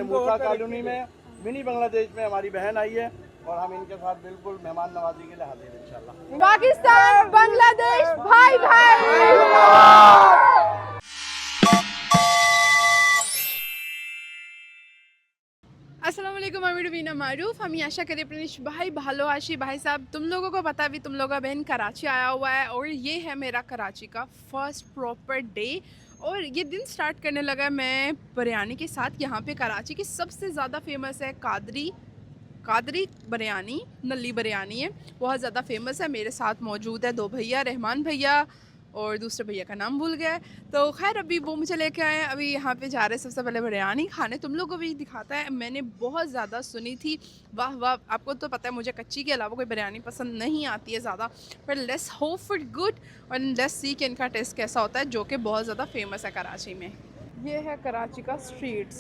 मूसा colony में mini Bangladesh में हमारी बहन आई है और हम इनके साथ बिल्कुल मेहमान नवाजी के लिए हाजिर हैं इंशाल्लाह। पाकिस्तान बांग्लादेश भाई भाई। अस्सलाम वालेकुम, আমি রুবিনা মারুফ। আমি আশা করি अपने भाई ভালো আছি। भाई साहब, तुम लोगों को पता भी, तुम लोगों का बहन कराची आया हुआ है और ये है मेरा कराची का फर्स्ट प्रॉपर डे। और ये दिन स्टार्ट करने लगा मैं बिरयानी के साथ। यहाँ पे कराची की सबसे ज़्यादा फेमस है कादरी बिरयानी, नली बिरयानी है, बहुत ज़्यादा फेमस है। मेरे साथ मौजूद है दो भैया, रहमान भैया और दूसरे भैया का नाम भूल गया है। तो खैर अभी वो मुझे लेके आए हैं। अभी यहाँ पे जा रहे हैं सबसे पहले बिरयानी खाने। तुम लोगों को भी दिखाता है। मैंने बहुत ज़्यादा सुनी थी, वाह वाह। आपको तो पता है मुझे कच्ची के अलावा कोई बिरयानी पसंद नहीं आती है ज़्यादा, पर लेट्स होप फॉर गुड और लेट्स सी कि इनका टेस्ट कैसा होता है, जो कि बहुत ज़्यादा फेमस है कराची में। ये है कराची का स्ट्रीट्स।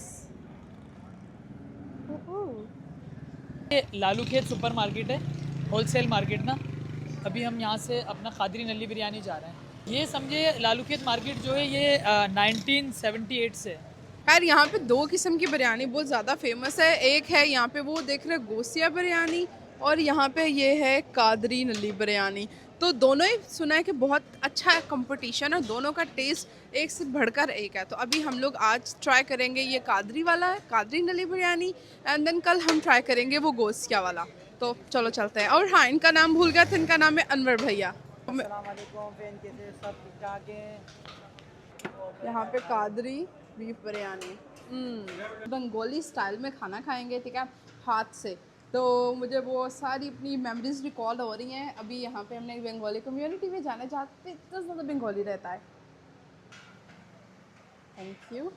ये लालू खेत सुपर मार्केट है, होलसेल मार्केट ना। अभी हम यहाँ से अपना कादरी नली बिरयानी जा रहे हैं। ये समझे लालू खेत मार्केट जो है ये 1978 से है। खैर यहाँ पे दो किस्म की बिरयानी बहुत ज़्यादा फेमस है। एक है यहाँ पे वो देख रहे गोसिया बिरयानी, और यहाँ पे ये है कादरी नली बिरयानी। तो दोनों ही सुना है कि बहुत अच्छा है, कंपटीशन है, दोनों का टेस्ट एक से बढ़कर एक है। तो अभी हम लोग आज ट्राई करेंगे ये कादरी वाला है, कादरी नली बिरयानी, एंड देन कल हम ट्राई करेंगे वो गोसिया वाला। तो चलो चलते हैं। और हाँ, इनका नाम भूल गया था, इनका नाम है अनवर भैया। यहाँ पे कादरी बीफ बिरयानी, बंगाली स्टाइल में खाना खाएंगे, ठीक है, हाथ से। तो मुझे वो सारी अपनी मेमोरीज रिकॉल हो रही हैं। अभी यहाँ पे हमने बंगाली कम्युनिटी में जाना चाहते, इतना ज़्यादा बंगाली रहता है। Thank you.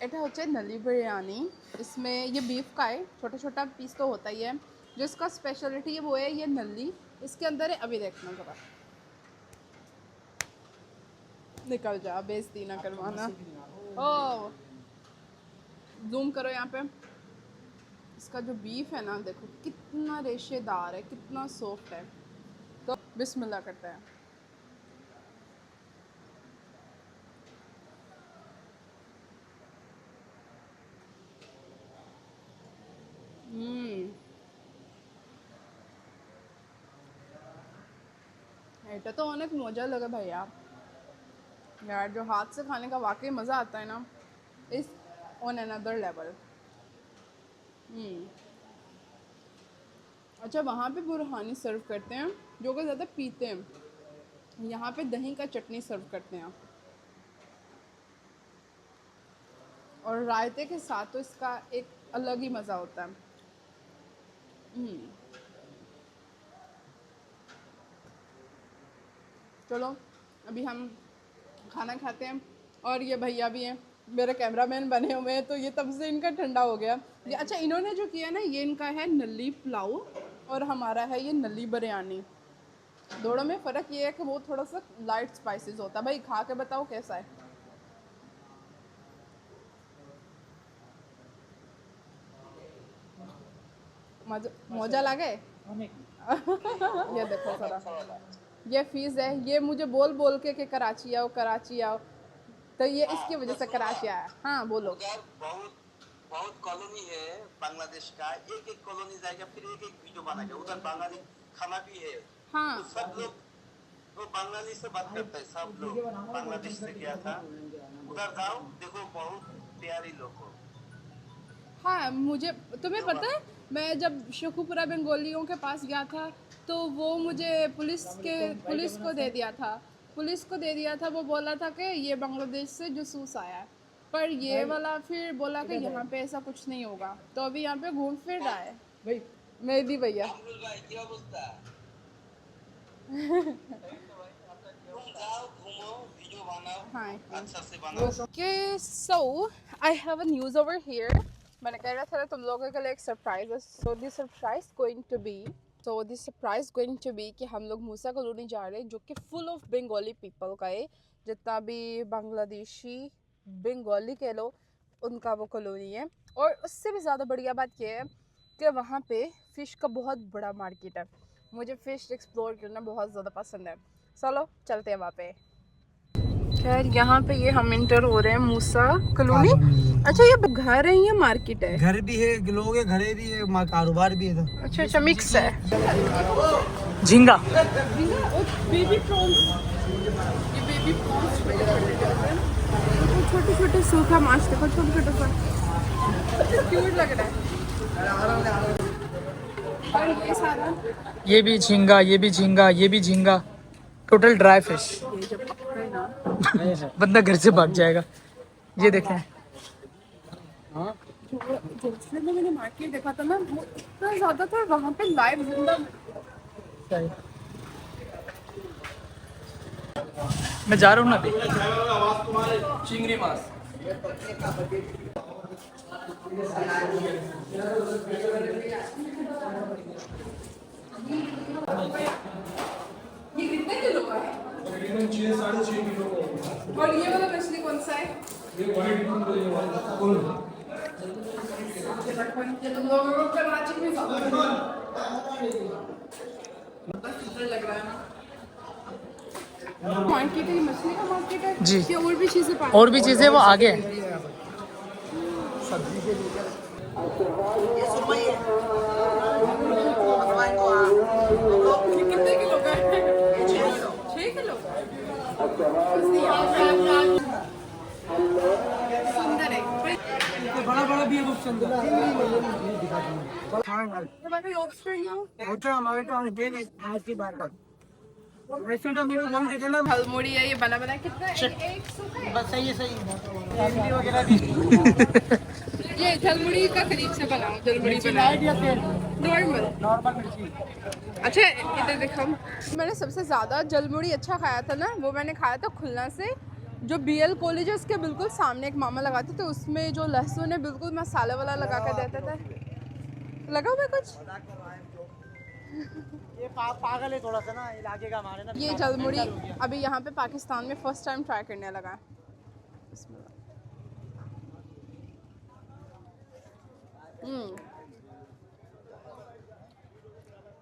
এটা হচ্ছে नली बिरयानी। इसमें ये बीफ का है, छोटा छोटा पीस तो होता ही है। जो इसका स्पेशलिटी है वो है ये नली, इसके अंदर है। अभी देखना ज़रा, निकल जा, बेइज्जती ना करवाना। ओह, जूम करो यहाँ पे। इसका जो बीफ है ना, देखो कितना रेशेदार है, कितना सॉफ्ट है। तो बिस्मिल्लाह करते हैं। এটা তো অনেক মজা লাগে ভাইয়া यार, जो हाथ से खाने का वाकई मज़ा आता है ना, इस ऑन अनदर लेवल। अच्छा, वहाँ पे बुरहानी सर्व करते हैं जो कि ज़्यादा पीते हैं, यहाँ पे दही का चटनी सर्व करते हैं, और रायते के साथ तो इसका एक अलग ही मज़ा होता है। चलो अभी हम खाना खाते हैं। और ये भैया भी हैं, मेरे कैमरामैन बने हुए हैं, तो ये तब से इनका ठंडा हो गया। ये अच्छा, इन्होंने जो किया ना, ये इनका है नली पुलाव और हमारा है ये नली बिरयानी। दोनों में फ़र्क ये है कि वो थोड़ा सा लाइट स्पाइसेस होता है। भाई खा के बताओ कैसा है। मजा लगे। ये देखो सारा, ये फीस है। ये मुझे बोल बोल के कराची आओ कराची आओ, तो ये इसकी वजह से कराची आया। हाँ बोलो। बहुत कॉलोनी है बांग्लादेश का, एक एक कॉलोनी जाएगा, फिर एक एक वीडियो बनाएगा। उधर बांग्लादेश खाना भी है। हाँ, तो सब लोग वो बांग्लादेश से बात करते हैं। सब लोग बांग्लादेश से गया था, उधर जाओ देखो, बहुत प्यारी लोग हो। हाँ, मुझे तुम्हें पता है, मैं जब शेखुपुरा बंगालियों के पास गया था, तो वो मुझे पुलिस को दे दिया था। वो बोला था कि ये बांग्लादेश से जसूस आया है, पर ये वाला फिर बोला कि यहाँ पे ऐसा कुछ नहीं होगा। तो अभी यहाँ पे घूम फिर रहा है भाई मेहदी भैया। Okay, so I have a news over here. मैंने कह रहा था तुम लोगों के लिए एक सरप्राइज है। So this surprise going to be कि हम लोग मूसा कॉलोनी जा रहे हैं, जो कि फुल ऑफ बंगाली पीपल का है। जितना भी बांग्लादेशी बंगाली कह लो, उनका वो कॉलोनी है। और उससे भी ज़्यादा बढ़िया बात यह है कि वहाँ पे फ़िश का बहुत बड़ा मार्केट है। मुझे फ़िश एक्सप्लोर करना बहुत ज़्यादा पसंद है। चलो चलते हैं वहाँ पे। खैर यहाँ पे ये हम इंटर हो रहे हैं मूसा कॉलोनी। अच्छा ये घर है या मार्केट है? घर भी है, लोग है, घरे भी है, कारोबार भी है। अच्छा अच्छा मिक्स है। झींगा बेबी प्रॉन्स, ये बेबी प्रॉन्स छोटे छोटे सूखा माछ देखो, छोटे छोटे सा क्यूट लग रहा है। और ये सारा ये भी झींगा, ये भी झींगा, ये भी झींगा, टोटल ड्राई फिश। ये जब पकड़े ना बंदा घर से भाग जाएगा। ये देखें, जो में मैंने मार्केट देखा था ना वो इतना ज्यादा था, वहाँ पे लाइव जिंदा। मैं जा रहा हूँ ना अभी। चिंगड़ी माछ ये कितने किलो का है? तकरीबन 6-6.5 किलो का। और ये वाला मछली कौन सा है? ये वाइट ये तुम लोगों को कराची में लग रहा है ना। मार्केट है, मछली का मार्केट है जी। ये और भी चीजें और भी चीज़ें वो आगे हैं। कितने किलो का है? 6 किलो सुंदर है। बड़ा बड़ा भी है, बहुत सुंदर। हमारे तो वैसे तो मेरे नाम देते ना हलमोड़ी है, ये बना बना कितना है? 100 का बस सही है, सही है वगैरह भी। ये झलमुड़ी का करीब से बनाओ, झलमुड़ी बनाओ नॉर्मल। अच्छा इधर देखो, मैंने सबसे ज़्यादा जलमुड़ी अच्छा खाया था ना, वो मैंने खाया था खुलना से, जो BL कॉलेज है उसके बिल्कुल सामने एक मामा लगाते थे, उसमें जो लहसुन है बिल्कुल मसाले वाला लगा कर देते थे। लगा हुआ कुछ ये पागल है थोड़ा सा ना इलाके का हमारे ना। ये जलमुड़ी अभी यहाँ पे पाकिस्तान में फर्स्ट टाइम ट्राई करने लगा है।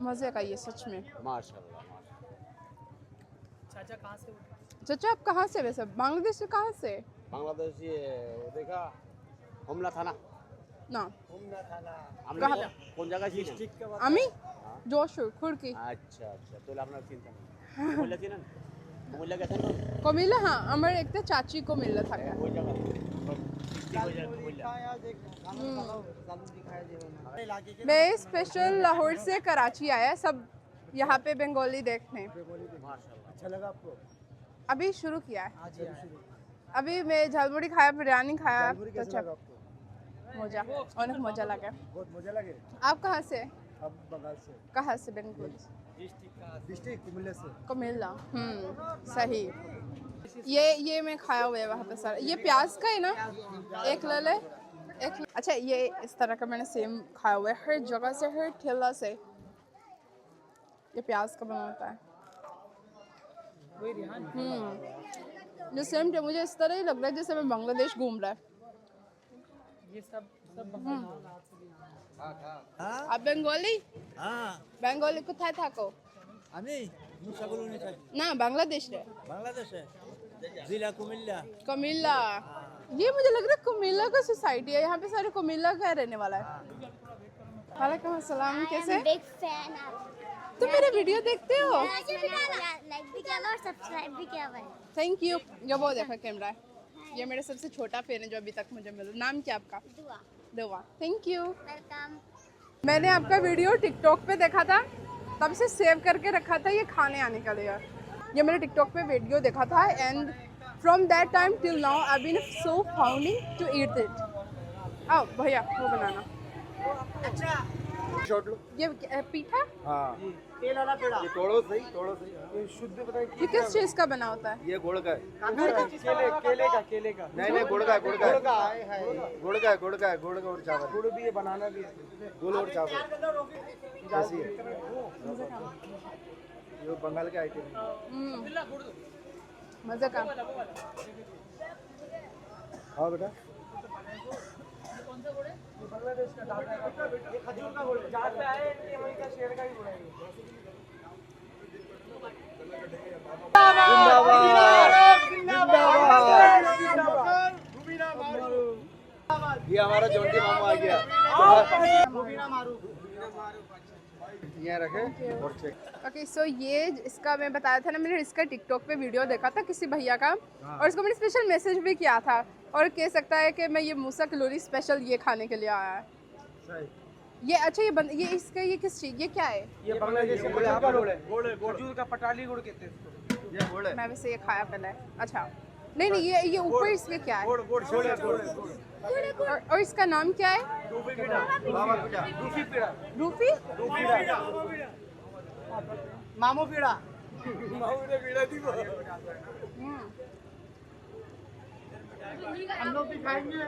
मज़े का ये सच में। माशाल्लाह। चाचा कहाँ से? चाचा आप कहाँ से? वैसे बांग्लादेश से कहाँ से? बांग्लादेश ये देखा हमला थाना ना আমরা কোন জায়গায় ছিলেন? আমি যশোর খুরকি। আচ্ছা আচ্ছা, তাহলে আপনার চিন্তা নেই। কুমিল্লা চিনেন? কুমিল্লা গেছেন না? কুমিল্লা হ্যাঁ, আমার একটা চাচি কুমিল্লা থাকে। ওই জায়গা কুমিল্লা। मैं स्पेशल लाहौर से कराची आया, सब यहाँ पे बंगाली देखने। अच्छा लगा आपको? अभी शुरू किया है। अभी मैं झलमुड़ी खाया, बिरयानी खाया। अच्छा मजा, अनेक मजा लगा। बहुत मजा लगे। आप कहाँ से? अब बंगाल से। कहाँ से? बंगाल डिस्ट्रिक्ट कुमिल्ला से। कुमिल्ला। सही। ये मैं खाया हुआ है वहाँ पे सारा। ये प्याज का है ना? एक ले ले एक। अच्छा ये इस तरह का मैंने सेम खाया हुआ है, हर जगह से, हर ठेला से ये प्याज का बना होता है। ये सेम मुझे इस तरह ही लग रहा है जैसे मैं बांग्लादेश घूम रहा है। ये सब आप बंगाली? हाँ বেঙ্গলি কোথায় থাকো? আমি মুসাগুলুনি থাকি। না বাংলাদেশে। বাংলাদেশে जिला कुमिल्ला। कुमिल्ला। ये मुझे लग रहा है कुमिल्ला का सोसाइटी है, यहाँ पे सारे कुमिल्ला का रहने वाला है। वालेकुम अस्सलाम, कैसे? बिग फैन आप। तुम मेरे वीडियो देखते हो? लाइक भी किया और सब्सक्राइब भी किया हुआ है। Thank you. ये वो देखो कैमरा है, ये मेरा सबसे छोटा फैन है जो अभी तक मुझे मिला। नाम क्या आपका? दुआ। दुआ। Thank you. वेलकम। मैंने आपका वीडियो टिकटॉक पे देखा था, तब से सेव करके रखा था ये खाने आने का लिए। ये मैंने टिकटॉक पे वीडियो देखा था and from that time till now I been so founding to eat it. आओ भैया वो बनाना। अच्छा शॉट लो। ये पीठा? हाँ तेल वाला पेड़ा। ये तोड़ो सही, तोड़ो सही। ये शुद्ध बताइए ये किस चीज़ का बना होता है? ये गुड़ का है। केले का केले का। नहीं नहीं, गुड़ का है, गुड़ का है। गुड़ का है गुड़ का है, गुड़ का है, गुड़ का और चावल। गुड़ भी है, बनाना भी है। गुड़ और चावल कैसी है? ये बंगाल के आइटम है। मज़े का। हाँ बेटा। बांग्लादेश का ढाका है, ये खजूर का गुड़ है। जहाँ से आए ये वहीं का शेर का ही गुड़ है। जिंदाबाद जिंदाबाद ये हमारा जोंटी मामा आ गया ये रखे और चेक ओके सो ये इसका मैं बताया था ना, मैंने इसका टिकटॉक पे वीडियो देखा था किसी भैया का, और इसको मैंने स्पेशल मैसेज भी किया था, और कह सकता है कि मैं ये मूसा कलोनी स्पेशल ये खाने के लिए आया है। ये अच्छा ये इसका ये किस चीज़, ये क्या है? ये बांग्लादेश का गुड़ है, खजूर का पटाली गुड़ कहते हैं इसको। ये गुड़ है मैं वैसे ये खाया पहले। अच्छा नहीं ये ऊपर इसमें क्या है? और इसका नाम क्या है? रूफी मामू पीड़ा हम लोग भी खाएंगे।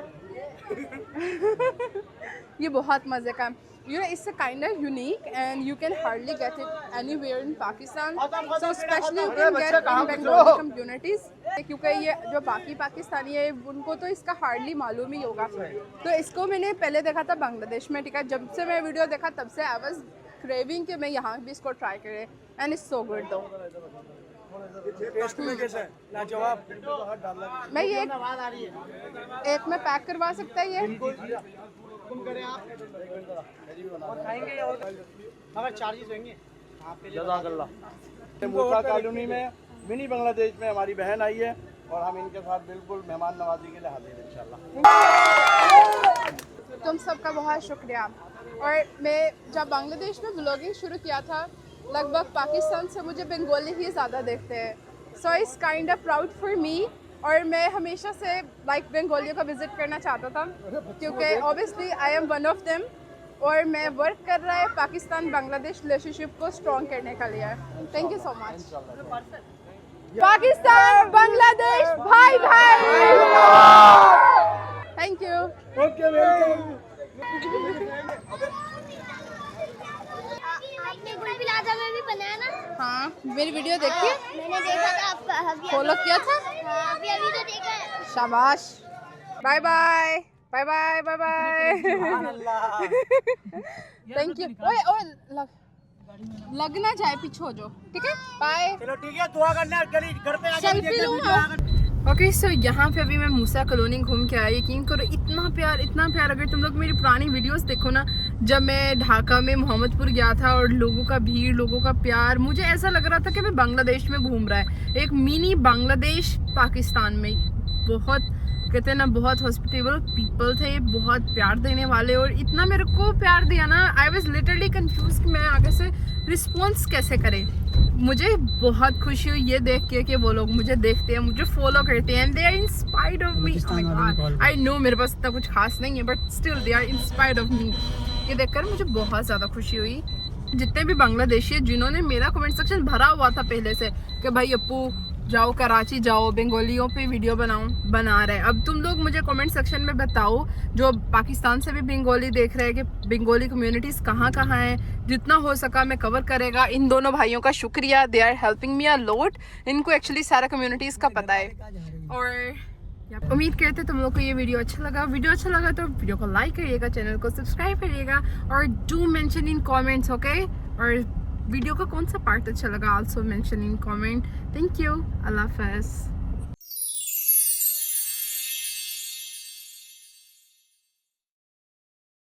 ये बहुत मज़े का, you know, it's a kind of unique and you can hardly get it anywhere in Pakistan, so especially you can get in Bengali communities, क्योंकि ये जो बाकी पाकिस्तानी है उनको तो इसका हार्डली मालूम ही होगा। तो इसको मैंने पहले देखा था बांग्लादेश में, ठीक है, जब से मैं वीडियो देखा तब से आई वाज क्रेविंग कि मैं यहाँ भी इसको ट्राई करें, एंड इट्स सो गुड दो। टेस्ट में कैसा है? लाजवाब। मैं ये एक में पैक करवा सकता है ये? तुम करें आप और खाएंगे और हमारे चार्जेस होंगे। जज़ाकल्लाह। मूसा कॉलोनी में मिनी बांग्लादेश में हमारी बहन आई है और हम इनके साथ बिल्कुल मेहमान नवाजी के लिए हाजिर हैं इंशाल्लाह। तुम सबका बहुत शुक्रिया। और मैं जब बांग्लादेश में व्लॉगिंग शुरू किया था, लगभग पाकिस्तान से मुझे बंगाली ही ज़्यादा देखते हैं, so it's kind of proud for me. और मैं हमेशा से बंगालियों का विज़िट करना चाहता था, क्योंकि obviously I am one of them, और मैं वर्क कर रहा है पाकिस्तान बांग्लादेश रिलेशनशिप को स्ट्रॉन्ग करने के लिए। Thank you so much. Pakistan Bangladesh भाई भाई। Thank you. Okay welcome. आपने गुड़ पिलाजा में भी बनाया ना? हाँ मेरी वीडियो देखिए, मैंने देखा था आपका, अभी फॉलो किया था। अभी तो देखा है। शाबाश। Bye bye bye bye bye bye. Thank you. ओए ओए लगना जाए पीछे हो जो, ठीक है, बाय। चलो ठीक है, दुआ करना गली घर पे आ सेल्फी लूंगा। ओके सो यहाँ पे अभी मैं मूसा कॉलोनी घूम के आई। यकीन करो इतना प्यार इतना प्यार। अगर तुम लोग मेरी पुरानी वीडियोस देखो ना, जब मैं ढाका में मोहम्मदपुर गया था और लोगों का भीड़, लोगों का प्यार, मुझे ऐसा लग रहा था कि मैं बांग्लादेश में घूम रहा है। एक मिनी बांग्लादेश पाकिस्तान में। बहुत कहते हैं ना, बहुत हॉस्पिटेबल पीपल थे, बहुत प्यार देने वाले, और इतना मेरे को प्यार दिया ना, आई वॉज लिटरली कंफ्यूज कि मैं आगे से रिस्पॉन्स कैसे करें। मुझे बहुत खुशी हुई ये देख के कि वो लोग मुझे देखते हैं, मुझे फॉलो करते हैं, they are inspired of me. I know मेरे पास इतना कुछ खास नहीं है, but still they are inspired of me. ये देखकर मुझे बहुत ज़्यादा खुशी हुई। जितने भी बांग्लादेशी है जिन्होंने मेरा कमेंट सेक्शन भरा हुआ था पहले से कि भाई अप्पू जाओ कराची जाओ, बंगालियों पे वीडियो बना रहे। अब तुम लोग मुझे कमेंट सेक्शन में बताओ, जो पाकिस्तान से भी बंगाली देख रहे हैं, कि बंगाली कम्युनिटीज़ कहाँ कहाँ हैं। जितना हो सका मैं कवर करेगा। इन दोनों भाइयों का शुक्रिया, they are helping me a lot. इनको एक्चुअली सारा कम्युनिटीज़ का पता है। और उम्मीद करते तुम लोग को ये वीडियो अच्छा लगा। वीडियो अच्छा लगा तो वीडियो को लाइक करिएगा, चैनल को सब्सक्राइब करिएगा, और do mention in comments, okay. और वीडियो का कौन सा पार्ट अच्छा लगा, also mention in comment. Thank you. अल्लाह हाफ़िज़।